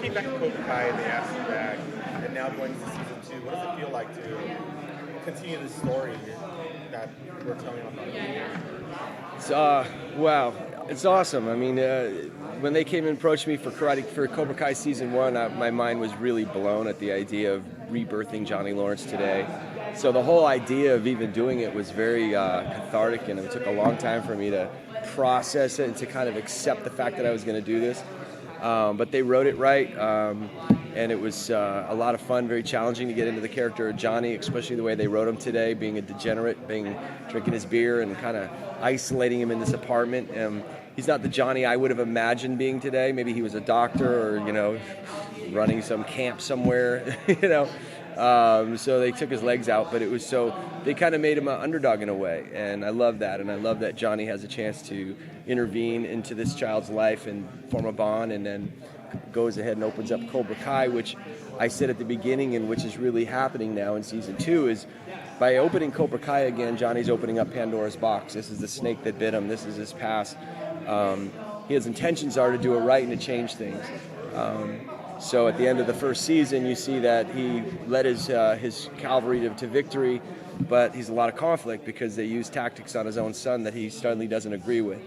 came back to Cobra Kai and they asked you back, and now going into season 2, what does it feel like to continue the story that we're telling about? It's wow, it's awesome. I mean, when they came and approached me for Cobra Kai season 1, my mind was really blown at the idea of rebirthing Johnny Lawrence today. So the whole idea of even doing it was very cathartic, and it took a long time for me to process it and to kind of accept the fact that I was going to do this. But they wrote it right, and it was a lot of fun, very challenging to get into the character of Johnny, especially the way they wrote him today, being a degenerate, drinking his beer and kind of isolating him in this apartment. He's not the Johnny I would have imagined being today. Maybe he was a doctor or, running some camp somewhere, So they took his legs out, but they kind of made him an underdog in a way, and I love that. And I love that Johnny has a chance to intervene into this child's life and form a bond, and then goes ahead and opens up Cobra Kai, which I said at the beginning, and which is really happening now in season 2, is by opening Cobra Kai again, Johnny's opening up Pandora's box. This is the snake that bit him. This is his past. His intentions are to do it right and to change things. So at the end of the first season, you see that he led his cavalry to victory, but he's a lot of conflict because they use tactics on his own son that he suddenly doesn't agree with.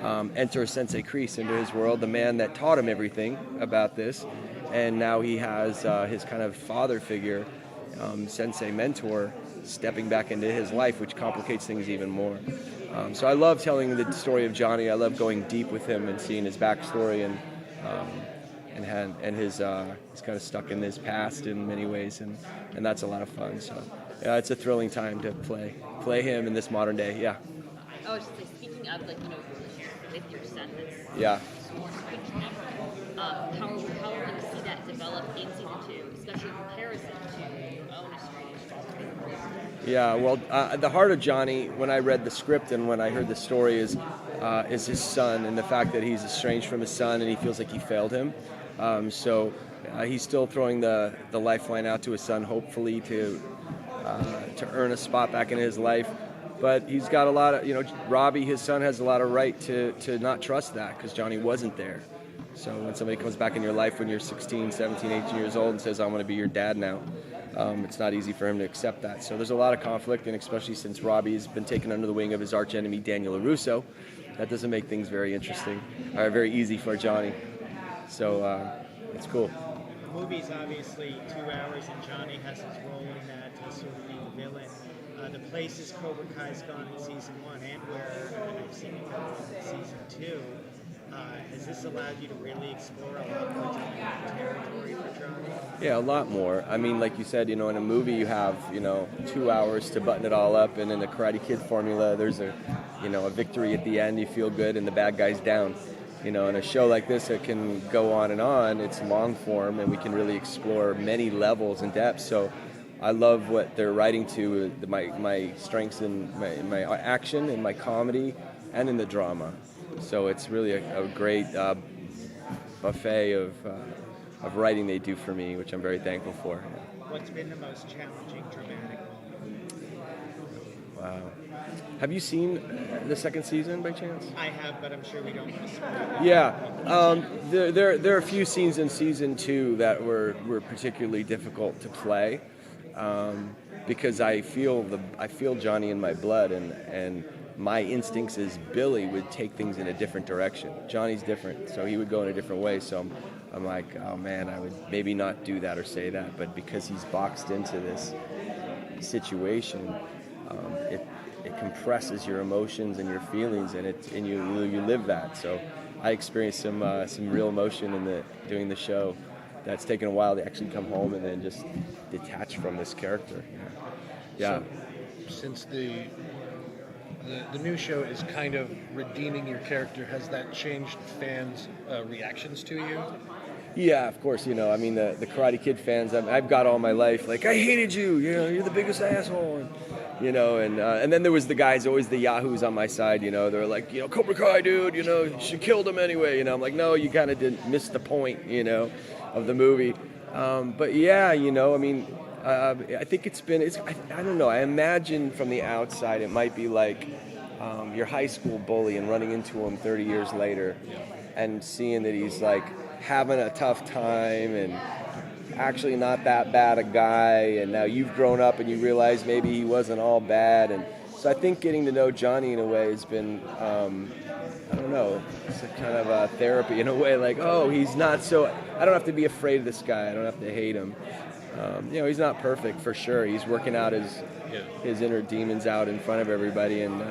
Enter Sensei Kreese into his world, the man that taught him everything about this, and now he has his kind of father figure, sensei mentor, stepping back into his life, which complicates things even more. So I love telling the story of Johnny. I love going deep with him and seeing his backstory, and he's kind of stuck in his past in many ways, and that's a lot of fun. So yeah, it's a thrilling time to play him in this modern day. Yeah. I was just like, speaking of with your son, that's yeah. How are we going to see that develop in season 2, especially in comparison to your own experience? Yeah, well, the heart of Johnny, when I read the script and when I heard the story, is his son, and the fact that he's estranged from his son and he feels like he failed him. So he's still throwing the lifeline out to his son, hopefully to earn a spot back in his life. But he's got a lot of, Robbie, his son, has a lot of right to not trust that because Johnny wasn't there. So when somebody comes back in your life when you're 16, 17, 18 years old and says, I'm going to be your dad now, it's not easy for him to accept that. So there's a lot of conflict, and especially since Robbie's been taken under the wing of his archenemy, Daniel LaRusso, that doesn't make things very interesting, or very easy for Johnny. So it's cool. The movie's obviously 2 hours, and Johnny has his role in that, sort of being the villain. The places Cobra Kai's gone in season 1 and where I've seen it go in season 2, has this allowed you to really explore a lot more territory for Johnny? Yeah, a lot more. I mean, like you said, in a movie you have, 2 hours to button it all up, and in the Karate Kid formula, there's a victory at the end, you feel good, and the bad guy's down. In a show like this that can go on and on, it's long form, and we can really explore many levels and depths. So I love what they're writing to, my strengths in my action and my comedy and in the drama. So it's really a great buffet of writing they do for me, which I'm very thankful for. What's been the most challenging dramatic moment? Wow. Have you seen the second season by chance? I have, but I'm sure we don't want to spoil it. Yeah. There are a few scenes in season 2 that were particularly difficult to play. Because I feel Johnny in my blood, and my instincts as Billy would take things in a different direction. Johnny's different, so he would go in a different way. So I'm like, oh man, I would maybe not do that or say that, but because he's boxed into this situation, it compresses your emotions and your feelings, and you live that. So I experienced some real emotion in doing the show. That's taken a while to actually come home and then just detach from this character. Yeah. So, since the new show is kind of redeeming your character, has that changed fans' reactions to you? Yeah, of course. The Karate Kid fans, I've got all my life, like, I hated you, you're the biggest asshole. And then there was the guys, always the yahoos on my side, they're like, Cobra Kai, dude, you should kill them anyway. I'm like, no, you kind of didn't miss the point, of the movie. But yeah, I think I don't know, I imagine from the outside it might be like your high school bully and running into him 30 years later and seeing that he's like having a tough time and actually not that bad a guy, and now you've grown up and you realize maybe he wasn't all bad. And so I think getting to know Johnny in a way has been, I don't know, it's a kind of a therapy in a way, like, oh, he's not so, I don't have to be afraid of this guy, I don't have to hate him. You know, he's not perfect for sure. He's working out his inner demons out in front of everybody, and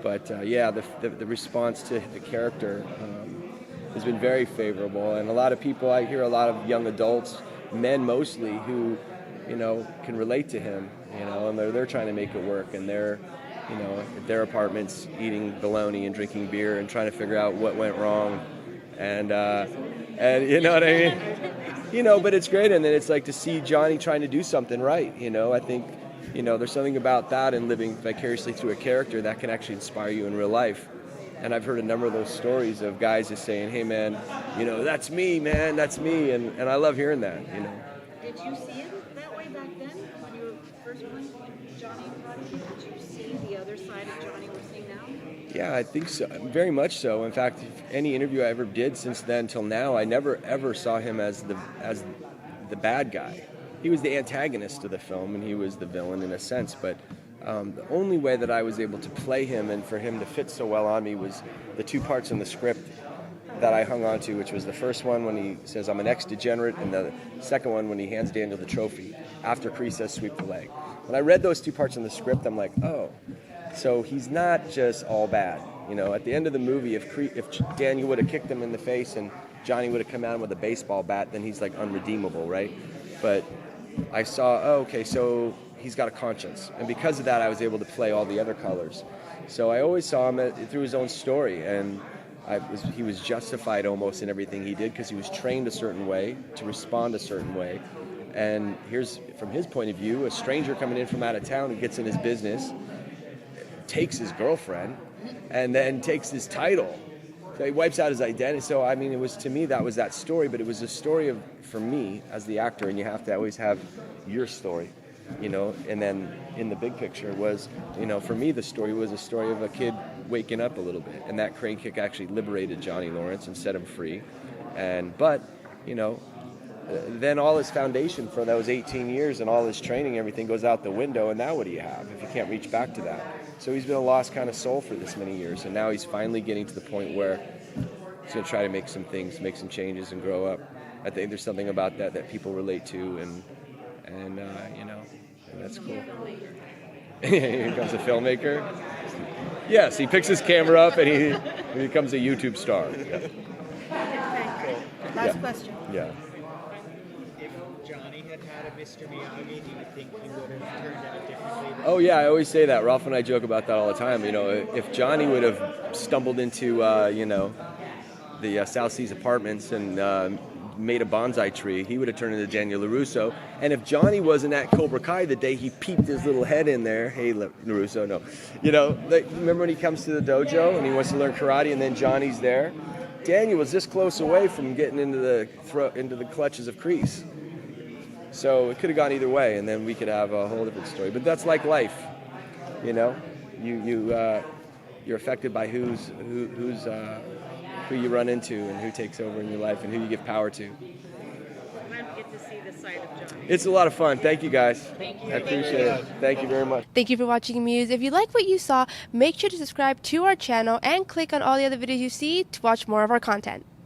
but the response to the character has been very favorable, and a lot of people, I hear a lot of young adults, men mostly, who, you know, can relate to him, you know, and they're trying to make it work, and they're, you know, at their apartments eating bologna and drinking beer and trying to figure out what went wrong, and you know what I mean, you know, but it's great, and then it's like to see Johnny trying to do something right, you know. I think, you know, there's something about that and living vicariously through a character that can actually inspire you in real life. And I've heard a number of those stories of guys just saying, hey man, you know, that's me, man, that's me, and I love hearing that, you know. Did you see it that way back then when you were first playing Johnny in Prodigy? Did you see the other side of Johnny we're seeing now? Yeah, I think so, very much so. In fact, any interview I ever did since then till now, I never ever saw him as the bad guy. He was the antagonist of the film, and he was the villain in a sense, but the only way that I was able to play him and for him to fit so well on me was the two parts in the script that I hung on to, which was the first one when he says, I'm an ex-degenerate, and the second one when he hands Daniel the trophy after Kree says, sweep the leg. When I read those two parts in the script, I'm like, oh, so he's not just all bad. You know, at the end of the movie, if Daniel would have kicked him in the face and Johnny would have come at him with a baseball bat, then he's like unredeemable, right? But I saw, oh, okay, so he's got a conscience, and because of that I was able to play all the other colors. So I always saw him through his own story, and he was justified almost in everything he did because he was trained a certain way to respond a certain way. And here's, from his point of view, a stranger coming in from out of town who gets in his business, takes his girlfriend, and then takes his title. So he wipes out his identity. So I mean, it was, to me, that was that story, but it was a story of, for me as the actor, and you have to always have your story, you know. And then in the big picture was, you know, for me the story was a story of a kid waking up a little bit, and that crane kick actually liberated Johnny Lawrence and set him free. But you know, then all his foundation for those 18 years and all his training, everything goes out the window, and now what do you have if you can't reach back to that? So he's been a lost kind of soul for this many years, and now he's finally getting to the point where he's going to try to make some things, make some changes, and grow up. I think there's something about that people relate to, and you know, and that's cool. Here comes a filmmaker. Yes, he picks his camera up and he becomes a YouTube star. Yeah. Last question. Yeah. If Johnny had had a Mr. Miyagi, do you think he would have turned out differently? Oh yeah, I always say that. Ralph and I joke about that all the time. You know, if Johnny would have stumbled into you know, the South Seas Apartments and made a bonsai tree, he would have turned into Daniel LaRusso. And if Johnny wasn't at Cobra Kai the day he peeped his little head in there, hey LaRusso, no, you know, like, remember when he comes to the dojo and he wants to learn karate, and then Johnny's there? Daniel was this close away from getting into the clutches of Kreese. So it could have gone either way, and then we could have a whole different story. But that's like life, you know. You're affected by who you run into and who takes over in your life and who you give power to. Glad to get to see the side of Johnny. It's a lot of fun. Thank you, guys. Thank you. I appreciate it. Thank you very much. Thank you for watching Muse. If you like what you saw, make sure to subscribe to our channel and click on all the other videos you see to watch more of our content.